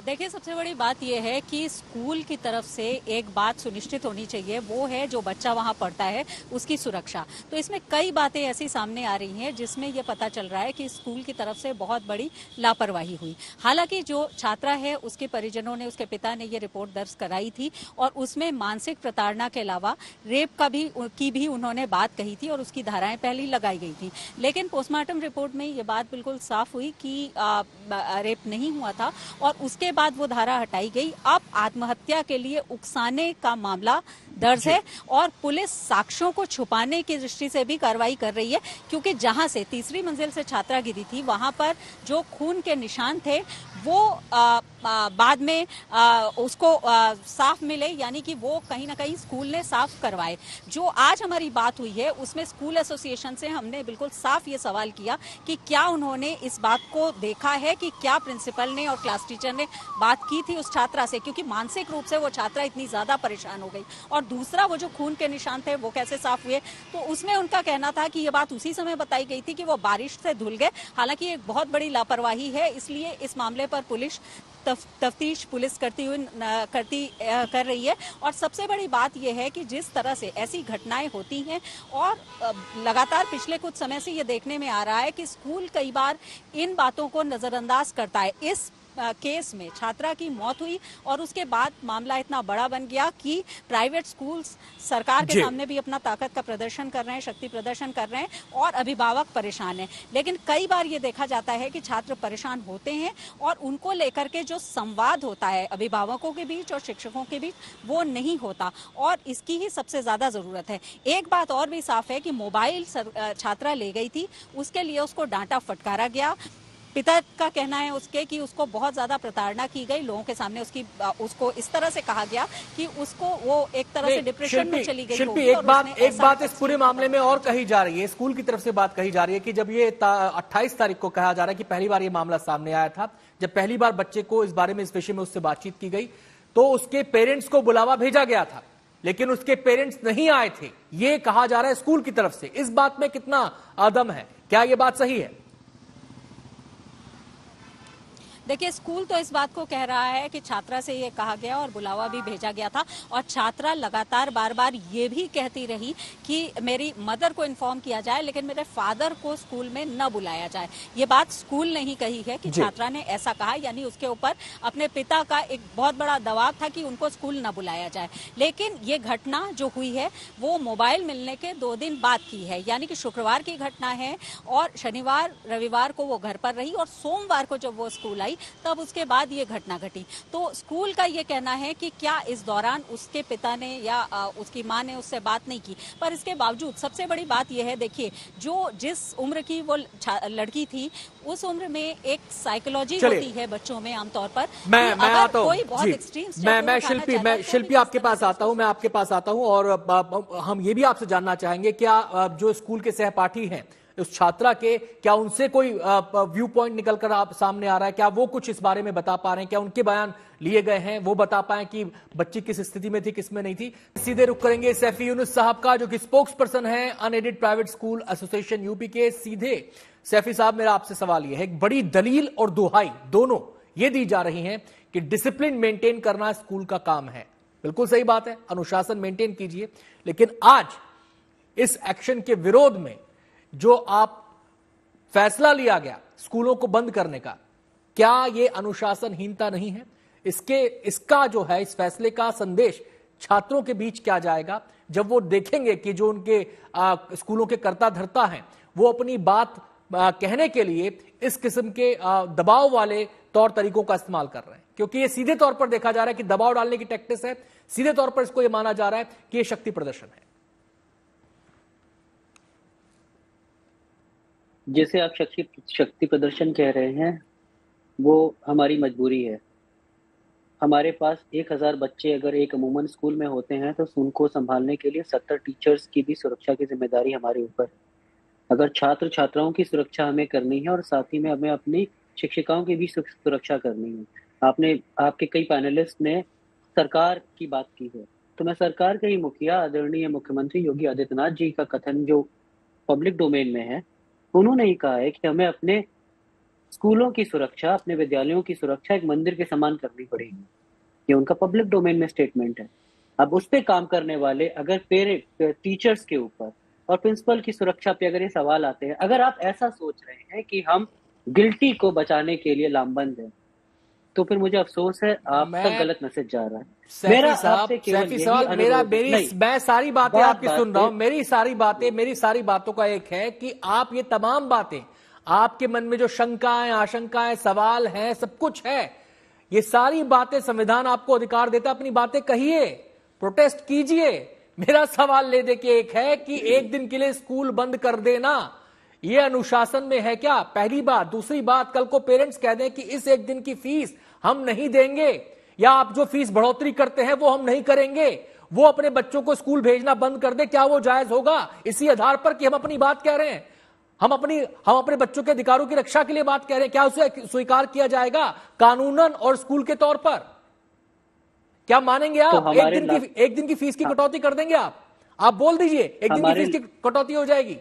M: देखिए, सबसे बड़ी बात यह है कि स्कूल की तरफ से एक बात सुनिश्चित होनी चाहिए, वो है जो बच्चा वहां पढ़ता है उसकी सुरक्षा। तो इसमें कई बातें ऐसी सामने आ रही हैं जिसमें यह पता चल रहा है कि स्कूल की तरफ से बहुत बड़ी लापरवाही हुई। हालांकि जो छात्रा है उसके परिजनों ने, उसके पिता ने ये रिपोर्ट दर्ज कराई थी और उसमें मानसिक प्रताड़ना के अलावा रेप की भी उन्होंने बात कही थी और उसकी धाराएं पहले लगाई गई थी। लेकिन पोस्टमार्टम रिपोर्ट में ये बात बिल्कुल साफ हुई कि रेप नहीं हुआ था और उसके बाद वो धारा हटाई गई। अब आत्महत्या के लिए उकसाने का मामला दर्ज है और पुलिस साक्ष्यों को छुपाने की दृष्टि से भी कार्रवाई कर रही है, क्योंकि जहां से तीसरी मंजिल से छात्रा गिरी थी वहां पर जो खून के निशान थे वो बाद में उसको साफ मिले, यानी कि वो कहीं ना कहीं स्कूल ने साफ करवाए। जो आज हमारी बात हुई है उसमें स्कूल एसोसिएशन से हमने बिल्कुल साफ ये सवाल किया कि क्या उन्होंने इस बात को देखा है कि क्या प्रिंसिपल ने और क्लास टीचर ने बात की थी उस छात्रा से, क्योंकि मानसिक रूप से वो छात्रा इतनी ज्यादा परेशान हो गई। और दूसरा, वो जो खून के निशान थे वो कैसे साफ हुए, तो उसमें उनका कहना था कि ये बात उसी समय बताई गई थी कि वो बारिश से धुल गए। हालांकि एक बहुत बड़ी लापरवाही है, इसलिए इस मामले पर पुलिस तफ्तीश कर रही है। और सबसे बड़ी बात यह है कि जिस तरह से ऐसी घटनाएं होती हैं और लगातार पिछले कुछ समय से ये देखने में आ रहा है कि स्कूल कई बार इन बातों को नजरअंदाज करता है। इस केस में छात्रा की मौत हुई और उसके बाद मामला इतना बड़ा बन गया कि प्राइवेट स्कूल्स सरकार के सामने भी अपना ताकत का प्रदर्शन कर रहे हैं, शक्ति प्रदर्शन कर रहे हैं और अभिभावक परेशान हैं। लेकिन कई बार ये देखा जाता है कि छात्र परेशान होते हैं और उनको लेकर के जो संवाद होता है अभिभावकों के बीच और शिक्षकों के बीच, वो नहीं होता और इसकी ही सबसे ज्यादा जरूरत है। एक बात और भी साफ है कि मोबाइल छात्रा ले गई थी, उसके लिए उसको डांटा फटकारा गया। पिता का कहना है उसके कि उसको बहुत ज्यादा प्रताड़ना की गई, लोगों के सामने उसको इस तरह से कहा गया कि उसको वो एक तरह से डिप्रेशन में चली गई।
A: शिल्पी, एक बात इस पूरे मामले में और कही जा रही है, स्कूल की तरफ से बात कही जा रही है कि जब ये 28 तारीख को कहा जा रहा है कि पहली बार ये मामला सामने आया था, जब पहली बार बच्चे को इस बारे में, इस विषय में उससे बातचीत की गई तो उसके पेरेंट्स को बुलावा भेजा गया था, लेकिन उसके पेरेंट्स नहीं आए थे, ये कहा जा रहा है स्कूल की तरफ से। इस बात में कितना दम है, क्या ये बात सही है?
M: देखिए, स्कूल तो इस बात को कह रहा है कि छात्रा से ये कहा गया और बुलावा भी भेजा गया था, और छात्रा लगातार बार बार ये भी कहती रही कि मेरी मदर को इन्फॉर्म किया जाए, लेकिन मेरे फादर को स्कूल में न बुलाया जाए। ये बात स्कूल ने ही कही है कि छात्रा ने ऐसा कहा, यानी उसके ऊपर अपने पिता का एक बहुत बड़ा दबाव था कि उनको स्कूल न बुलाया जाए। लेकिन ये घटना जो हुई है वो मोबाइल मिलने के 2 दिन बाद की है, यानी कि शुक्रवार की घटना है, और शनिवार रविवार को वो घर पर रही, और सोमवार को जब वो स्कूल आई तब उसके बाद ये घटना घटी। तो स्कूल का ये कहना है कि क्या इस दौरान उसके पिता ने या उसकी मां ने उससे बात नहीं की, पर इसके बावजूद सबसे बड़ी बात यह है, देखिए, जो जिस उम्र की वो लड़की थी, उस उम्र में एक साइकोलॉजी होती है बच्चों में आमतौर पर।
A: मैं आता हूँ, मैं शिल्पी आपके पास आता हूँ, मैं आपके पास आता हूँ, और हम ये भी आपसे जानना चाहेंगे, क्या जो स्कूल के सहपाठी हैं उस छात्रा के, क्या उनसे कोई व्यू पॉइंट निकलकर आप सामने आ रहा है? क्या वो कुछ इस बारे में बता पा रहे हैं? क्या उनके बयान लिए गए हैं, वो बता पाए कि बच्ची किस स्थिति में थी, किस में नहीं थी? सीधे रुख करेंगे सैफी यूनुस साहब का, जो कि स्पोक्स पर्सन है unaided private school association UP के। सीधे सैफी साहब, मेरा आपसे सवाल यह है, एक बड़ी दलील और दुहाई दोनों ये दी जा रही है कि डिसिप्लिन मेंटेन करना स्कूल का काम है। बिल्कुल सही बात है, अनुशासन मेंटेन कीजिए, लेकिन आज इस एक्शन के विरोध में जो आप फैसला लिया गया स्कूलों को बंद करने का, क्या यह अनुशासनहीनता नहीं है? इसका जो है, इस फैसले का संदेश छात्रों के बीच क्या जाएगा जब वो देखेंगे कि जो उनके स्कूलों के कर्ता धर्ता हैं वो अपनी बात कहने के लिए इस किस्म के दबाव वाले तौर तरीकों का इस्तेमाल कर रहे हैं? क्योंकि ये सीधे तौर पर देखा जा रहा है कि दबाव डालने की टैक्टिस है, सीधे तौर पर इसको यह माना जा रहा है कि यह शक्ति प्रदर्शन है।
I: जैसे आप शक्ति प्रदर्शन कह रहे हैं, वो हमारी मजबूरी है। हमारे पास 1000 बच्चे अगर एक अमूमन स्कूल में होते हैं तो उनको संभालने के लिए 70 टीचर्स की भी सुरक्षा की जिम्मेदारी हमारे ऊपर है। अगर छात्र छात्राओं की सुरक्षा हमें करनी है और साथ ही में हमें अपनी शिक्षिकाओं की भी सुरक्षा करनी है। आपके कई पैनलिस्ट ने सरकार की बात की है, तो मैं सरकार के ही मुखिया आदरणीय मुख्यमंत्री योगी आदित्यनाथ जी का कथन जो पब्लिक डोमेन में है, उन्होंने ही कहा है कि हमें अपने स्कूलों की सुरक्षा, अपने विद्यालयों की सुरक्षा एक मंदिर के समान करनी पड़ेगी। ये उनका पब्लिक डोमेन में स्टेटमेंट है। अब उस पे काम करने वाले अगर पेरेंट, टीचर्स के ऊपर और प्रिंसिपल की सुरक्षा पे अगर ये सवाल आते हैं, अगर आप ऐसा सोच रहे हैं कि हम गिल्टी को बचाने के लिए लामबंद हैं, तो फिर मुझे अफसोस है, आप तक गलत मैसेज जा रहा है।
A: मैं सारी बातें आपकी सुन रहा हूं, मेरी सारी बातों का एक है कि आप ये तमाम बातें, आपके मन में जो शंकाएं, आशंकाएं, सवाल हैं, सब कुछ है, ये सारी बातें संविधान आपको अधिकार देता, अपनी बातें कहिए, प्रोटेस्ट कीजिए। मेरा सवाल ले दे के एक है कि एक दिन के लिए स्कूल बंद कर देना, ये अनुशासन में है क्या? पहली बात। दूसरी बात, कल को पेरेंट्स कह दें कि इस एक दिन की फीस हम नहीं देंगे, या आप जो फीस बढ़ोतरी करते हैं वो हम नहीं करेंगे, वो अपने बच्चों को स्कूल भेजना बंद कर दे, क्या वो जायज होगा? इसी आधार पर कि हम अपनी बात कह रहे हैं, हम अपने बच्चों के अधिकारों की रक्षा के लिए बात कह रहे हैं, क्या उसे स्वीकार किया जाएगा कानूनन और स्कूल के तौर पर? क्या मानेंगे आप? तो एक दिन की फीस की कटौती कर देंगे आप बोल दीजिए, एक दिन की फीस की कटौती हो जाएगी।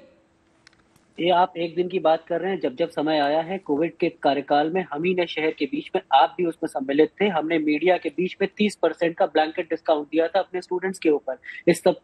I: ये आप एक दिन की बात कर रहे हैं, जब समय आया है कोविड के कार्यकाल में, हम ही ने शहर के बीच में, आप भी उसमें सम्मिलित थे, हमने मीडिया के बीच में 30% का ब्लैंकेट डिस्काउंट दिया था अपने स्टूडेंट्स के ऊपर। इस सब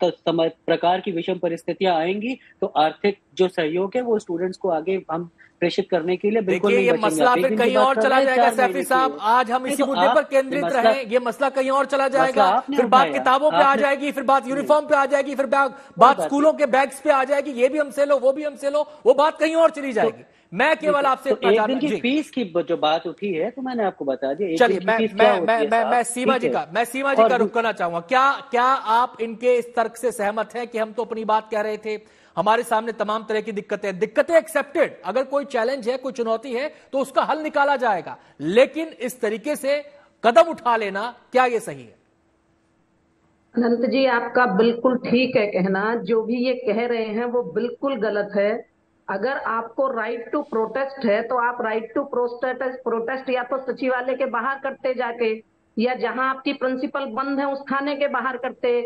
I: प्रकार की विषम परिस्थितियां आएंगी तो आर्थिक जो सहयोग है वो स्टूडेंट्स को आगे हम प्रेषित करने के लिए बिल्कुल नहीं बचेंगे।
A: मसला फिर कहीं और चला जाएगा सैफी साहब, आज हम इसी मुद्दे पर केंद्रित रहे, ये मसला कहीं और चला जाएगा, फिर बात किताबों पे आ जाएगी, फिर बात यूनिफॉर्म पे आ जाएगी, फिर बात स्कूलों के बैग्स पे आ जाएगी, ये भी हमसे लो, वो भी हमसे लो, वो बात कहीं और चली जाएगी। मैं केवल आपसे
I: एक दिन की फीस की जो बात उठी है तो मैंने आपको बता दिया।
A: चलिए, मैं सीमा जी का रुख करना चाहूंगा। क्या आप इनके इस तर्क से सहमत हैं कि हम तो अपनी बात कह रहे थे, हमारे सामने तमाम तरह की दिक्कतें एक्सेप्टेड, अगर कोई चैलेंज है, कोई चुनौती है तो उसका हल निकाला जाएगा, लेकिन इस तरीके से कदम उठा लेना, क्या यह सही है?
K: अनंत जी, आपका बिल्कुल ठीक है कहना, जो भी ये कह रहे हैं वो बिल्कुल गलत है। अगर आपको राइट टू प्रोटेस्ट है तो आप राइट टू प्रोटेस्ट या तो सचिवालय के बाहर करते जाके, या जहां आपकी प्रिंसिपल बंद है उस थाने के बाहर करते,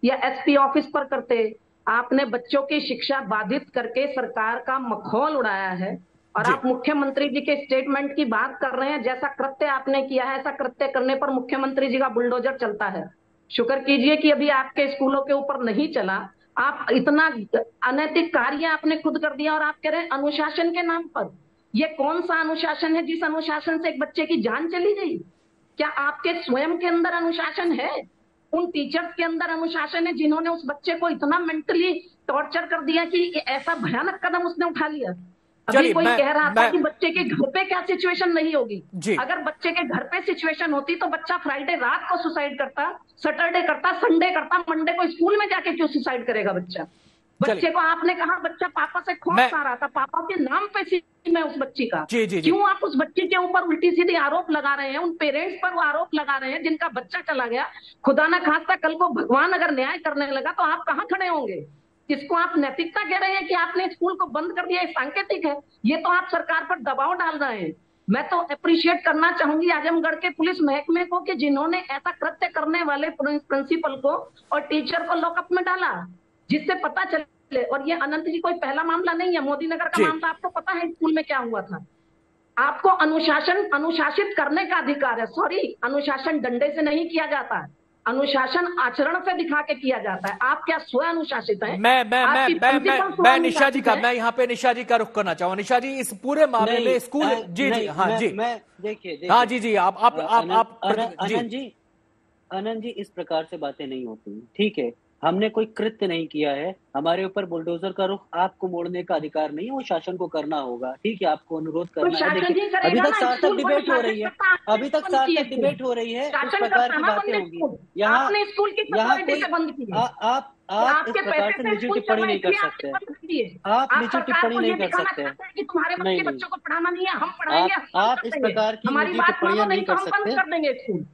K: या एसपी ऑफिस पर करते। आपने बच्चों की शिक्षा बाधित करके सरकार का मखौल उड़ाया है और आप मुख्यमंत्री जी के स्टेटमेंट की बात कर रहे हैं। जैसा कृत्य आपने किया है, ऐसा कृत्य करने पर मुख्यमंत्री जी का बुलडोजर चलता है। शुक्र कीजिए कि अभी आपके स्कूलों के ऊपर नहीं चला। आप इतना अनैतिक कार्य आपने खुद कर दिया और आप कह रहे हैं अनुशासन के नाम पर। ये कौन सा अनुशासन है जिस अनुशासन से एक बच्चे की जान चली गई? क्या आपके स्वयं के अंदर अनुशासन है? उन टीचर्स के अंदर अनुशासन है जिन्होंने उस बच्चे को इतना मेंटली टॉर्चर कर दिया कि ऐसा भयानक कदम उसने उठा लिया? अभी कोई कह रहा था कि बच्चे के घर पे क्या सिचुएशन नहीं होगी। अगर बच्चे के घर पे सिचुएशन होती तो बच्चा फ्राइडे रात को सुसाइड करता, सैटरडे करता, संडे करता, मंडे को स्कूल में जाके क्यों सुसाइड करेगा बच्चा? बच्चे को आपने कहा बच्चा पापा से खोस आ रहा था, पापा के नाम पे सीम है उस बच्ची का। क्यों आप उस बच्चे के ऊपर उल्टी सीधी आरोप लगा रहे हैं? उन पेरेंट्स पर वो आरोप लगा रहे हैं जिनका बच्चा चला गया। खुदा ना खास्ता कल को भगवान अगर न्याय करने लगा तो आप कहाँ खड़े होंगे? इसको आप नैतिकता कह रहे हैं कि आपने स्कूल को बंद कर दिया, ये सांकेतिक है। ये तो आप सरकार पर दबाव डाल रहे हैं। मैं तो अप्रिशिएट करना चाहूंगी आजमगढ़ के पुलिस महकमे को कि जिन्होंने ऐसा कृत्य करने वाले प्रिंसिपल को और टीचर को लॉकअप में डाला, जिससे पता चले। और ये अनंत जी कोई पहला मामला नहीं है, मोदी नगर का मामला आपको पता है स्कूल में क्या हुआ था। आपको अनुशासित करने का अधिकार है। सॉरी, अनुशासन डंडे से नहीं किया जाता है, अनुशासन आचरण से दिखा के किया जाता है। आप क्या स्व अनुशासित हैं?
A: मैं निशा जी का, मैं यहाँ पे निशा जी का रुख करना चाहूँ। निशा जी, इस पूरे मामले में स्कूल जी देखिए हाँ जी आप
I: आनंद जी इस प्रकार से बातें नहीं होती, ठीक है। हमने कोई कृत्य नहीं किया है, हमारे ऊपर बुलडोजर का रुख आपको मोड़ने का अधिकार नहीं है, वो शासन को करना होगा, ठीक है। आपको अनुरोध करना है। देखिए अभी तक सार्थक डिबेट हो रही है, अभी तक सार्थक डिबेट हो रही है, इस प्रकार की बातें होंगी। यहाँ कोई आप इस प्रकार से निजी टिप्पणी नहीं कर सकते, आप निजी टिप्पणी नहीं कर सकते। नहीं,
K: बच्चों को पढ़ाना नहीं है, हम पढ़ाएंगे।
I: आप इस प्रकार की निजी टिप्पणियां नहीं कर सकते।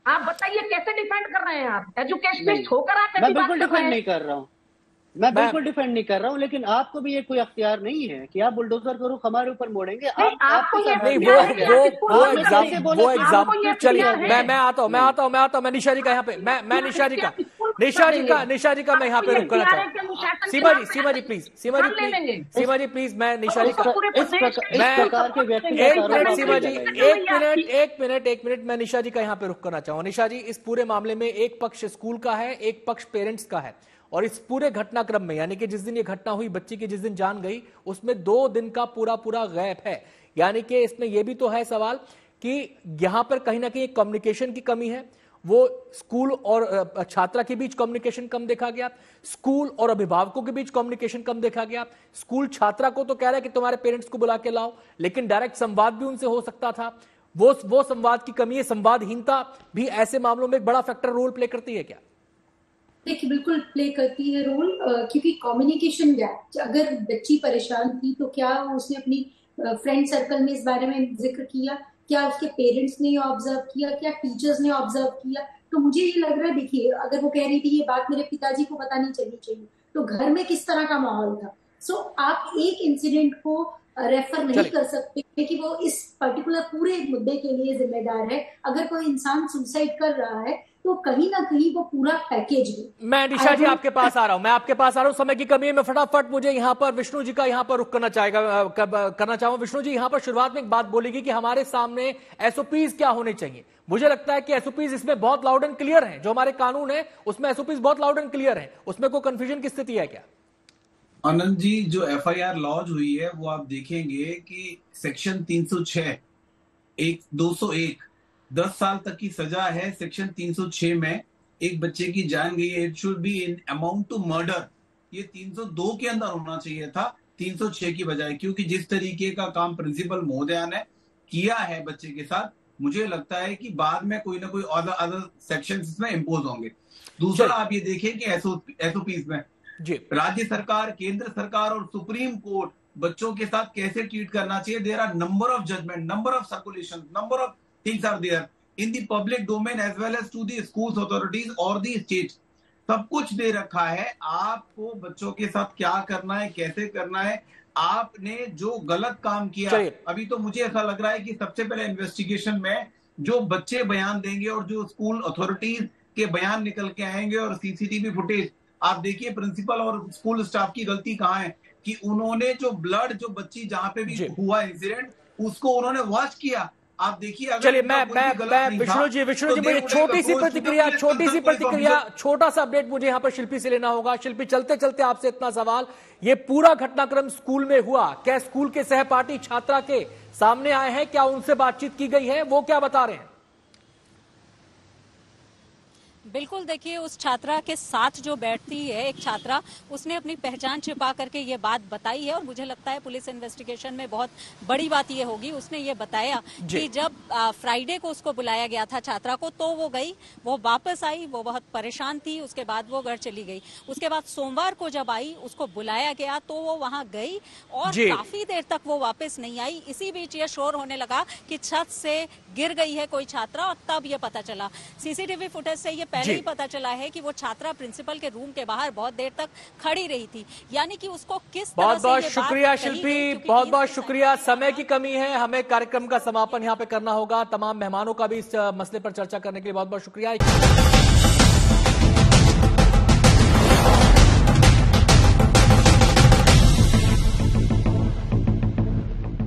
K: आप बताइए कैसे डिफेंड कर रहे हैं? आप एजुकेशनिस्ट होकर आप
I: मैं बिल्कुल डिफेंड नहीं कर रहा हूँ, मैं बिल्कुल डिफेंड नहीं कर रहा हूँ, लेकिन आपको भी ये कोई अख्तियार नहीं है कि आप बुलडोजर का रुख हमारे ऊपर मोड़ेंगे।
A: वो एग्जाम चलिए, मैं आता हूँ मैं निशा जी का यहाँ पे मैं निशा जी का मैं यहाँ पे रुक करना चाहूँ। सीमा जी प्लीज मैं निशा जी का एक मिनट मैं निशा जी का यहाँ पे रुक करना चाहूँ। निशा जी, इस पूरे मामले में एक पक्ष स्कूल का है, एक पक्ष पेरेंट्स का है, और इस पूरे घटनाक्रम में यानी कि जिस दिन ये घटना हुई, बच्ची की जिस दिन जान गई, उसमें 2 दिन का पूरा गैप है। यानी कि इसमें यह भी तो है सवाल कि यहां पर कहीं ना कहीं कम्युनिकेशन की कमी है। वो स्कूल और छात्रा के बीच कम्युनिकेशन कम देखा गया, स्कूल और अभिभावकों के बीच कम्युनिकेशन कम देखा गया। स्कूल छात्रा को तो कह रहा है कि तुम्हारे पेरेंट्स को बुला के लाओ, लेकिन डायरेक्ट संवाद भी उनसे हो सकता था। वो संवाद की कमी है, संवादहीनता भी ऐसे मामलों में एक बड़ा फैक्टर रोल प्ले करती है क्या?
L: देखिए, बिल्कुल प्ले करती है रोल, क्योंकि कम्युनिकेशन गैप। अगर बच्ची परेशान थी तो क्या उसने अपनी फ्रेंड सर्कल में इस बारे में जिक्र किया? क्या उसके पेरेंट्स ने ऑब्जर्व किया? क्या टीचर्स ने ऑब्जर्व किया? तो मुझे ये लग रहा है, देखिए, अगर वो कह रही थी ये बात मेरे पिताजी को पता नहीं चलनी चाहिए, तो घर में किस तरह का माहौल था? सो आप एक इंसिडेंट को रेफर नहीं कर सकते कि वो इस पर्टिकुलर पूरे मुद्दे के लिए जिम्मेदार है। अगर कोई इंसान सुसाइड कर रहा है तो कहीं ना कहीं वो पूरा पैकेज है।
A: मैं निशा जी आपके पास आ रहा हूं, समय की कमी है। मैं फटाफट मुझे यहाँ पर विष्णु जी का यहाँ पर रुक करना चाहूंगा। विष्णु जी यहाँ पर शुरुआत में एक बात बोलेगी कि हमारे सामने एसओपीज क्या होने चाहिए। मुझे लगता है कि एसओपीज इसमें बहुत लाउड एंड क्लियर है, जो हमारे कानून है उसमें एसओपीज बहुत लाउड एंड क्लियर है, उसमें कोई कंफ्यूजन की स्थिति है क्या?
J: आनंद जी, जो एफआईआर लॉन्च हुई है वो आप देखेंगे कि सेक्शन 306 201 10 साल तक की सजा है। सेक्शन 306 में एक बच्चे की जान गई है, it should be in amount to murder. ये 302 के अंदर होना चाहिए था, 306 की बजाय, क्योंकि जिस तरीके का काम प्रिंसिपल महोदया ने किया है बच्चे के साथ, मुझे लगता है कि बाद में कोई ना कोई अदर सेक्शंस इसमें इम्पोज होंगे। दूसरा, आप ये देखें कि एसओपीज में राज्य सरकार, केंद्र सरकार और सुप्रीम कोर्ट बच्चों के साथ कैसे ट्रीट करना चाहिए। There are number of judgement, number of circulation, number of things are there in the public domain as well as to the schools authorities or the state। सब कुछ दे रखा है आपको, बच्चों के साथ क्या करना है, कैसे करना है। आपने जो गलत काम किया, अभी तो मुझे ऐसा लग रहा है कि सबसे पहले इन्वेस्टिगेशन में जो बच्चे बयान देंगे और जो स्कूल अथॉरिटीज के बयान निकल के आएंगे और सीसीटीवी फुटेज। आप देखिए प्रिंसिपल और स्कूल स्टाफ की गलती कहाँ है कि उन्होंने जो ब्लड जो बच्ची जहाँ पे भी हुआ इंसिडेंट उसको उन्होंने वॉच किया। आप देखिए,
A: चलिए मैं विष्णु जी मुझे छोटी सी प्रतिक्रिया छोटा सा अपडेट मुझे यहाँ पर शिल्पी से लेना होगा। शिल्पी, चलते चलते आपसे इतना सवाल, ये पूरा घटनाक्रम स्कूल में हुआ, क्या स्कूल के सहपाठी छात्रा के सामने आए हैं, क्या उनसे बातचीत की गई है, वो क्या बता रहे हैं?
M: बिल्कुल, देखिए उस छात्रा के साथ जो बैठती है एक छात्रा, उसने अपनी पहचान छिपा करके ये बात बताई है और मुझे लगता है पुलिस इन्वेस्टिगेशन में बहुत बड़ी बात ये होगी। उसने ये बताया कि जब फ्राइडे को उसको बुलाया गया था छात्रा को, तो वो गई, वो वापस आई, वो बहुत परेशान थी, उसके बाद वो घर चली गई। उसके बाद सोमवार को जब आई, उसको बुलाया गया तो वो वहां गई और काफी देर तक वो वापस नहीं आई। इसी बीच ये शोर होने लगा कि छत से गिर गई है कोई छात्रा और तब ये पता चला। सीसीटीवी फुटेज से ये पहले ही पता चला है कि वो छात्रा प्रिंसिपल के रूम के बाहर बहुत देर तक खड़ी रही थी, यानी कि उसको किस तरह
A: बहुत बहुत शुक्रिया शिल्पी, बहुत बहुत शुक्रिया। समय की कमी है, हमें कार्यक्रम का समापन यहाँ पे करना होगा। तमाम मेहमानों का भी इस मसले पर चर्चा करने के लिए बहुत बहुत शुक्रिया।